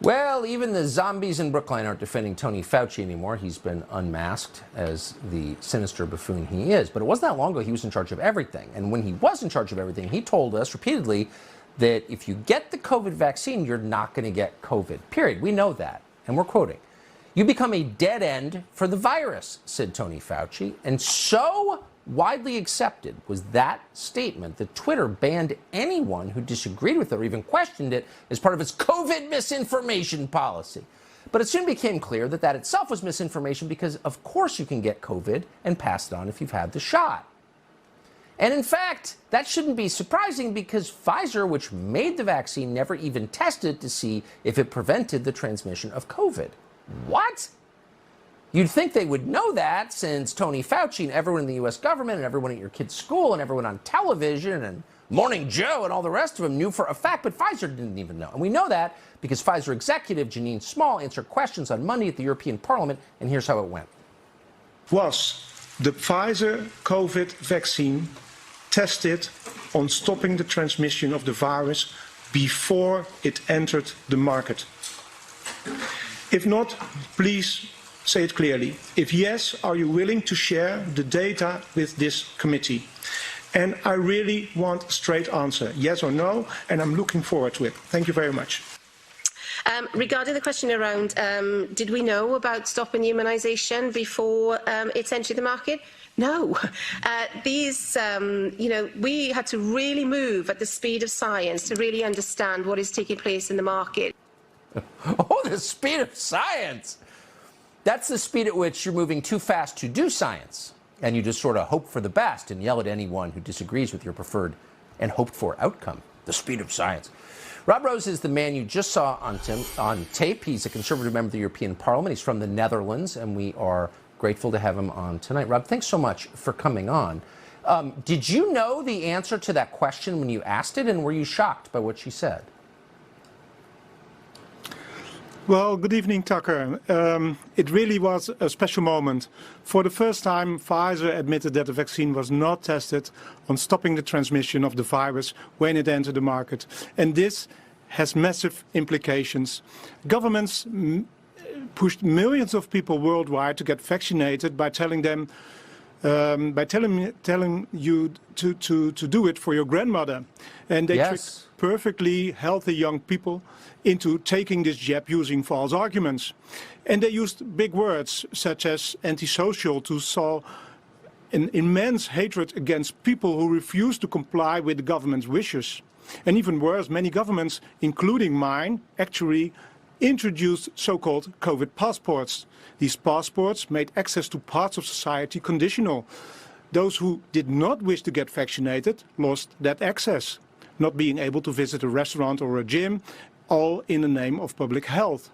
Well, even the zombies in Brookline aren't defending Tony Fauci anymore. He's been unmasked as the sinister buffoon he is. But it wasn't that long ago he was in charge of everything. And when he was in charge of everything, he told us repeatedly that if you get the COVID vaccine, you're not going to get COVID, period. We know that. And we're quoting, "You become a dead end for the virus," said Tony Fauci. And so widely accepted was that statement that Twitter banned anyone who disagreed with it or even questioned it as part of its COVID misinformation policy. But it soon became clear that that itself was misinformation because, of course, you can get COVID and pass it on if you've had the shot. And in fact, that shouldn't be surprising because Pfizer, which made the vaccine, never even tested to see if it prevented the transmission of COVID. What? You'd think they would know that since Tony Fauci and everyone in the U.S. government and everyone at your kid's school and everyone on television and Morning Joe and all the rest of them knew for a fact, but Pfizer didn't even know. And we know that because Pfizer executive Janine Small answered questions on Monday at the European Parliament, and here's how it went. Was the Pfizer COVID vaccine tested on stopping the transmission of the virus before it entered the market? If not, please say it clearly. If yes, are you willing to share the data with this committee? And I really want a straight answer, yes or no, and I'm looking forward to it. Thank you very much. Regarding the question around, did we know about stopping immunisation before it's entered the market? No. We had to really move at the speed of science to really understand what is taking place in the market. Oh, the speed of science! That's the speed at which you're moving too fast to do science. And you just sort of hope for the best and yell at anyone who disagrees with your preferred and hoped for outcome. The speed of science. Rob Rose is the man you just saw on tape. He's a conservative member of the European Parliament. He's from the Netherlands, and we are grateful to have him on tonight. Rob, thanks so much for coming on. Did you know the answer to that question when you asked it, and were you shocked by what she said? Well, good evening, Tucker. It really was a special moment. For the first time, Pfizer admitted that the vaccine was not tested on stopping the transmission of the virus when it entered the market. And this has massive implications. Governments pushed millions of people worldwide to get vaccinated by telling them, telling you to do it for your grandmother. And they tricked perfectly healthy young people into taking this jab using false arguments. And they used big words such as antisocial to sow an immense hatred against people who refuse to comply with the government's wishes. And even worse, many governments, including mine, actually introduced so-called COVID passports. These passports made access to parts of society conditional. Those who did not wish to get vaccinated lost that access, not being able to visit a restaurant or a gym, all in the name of public health.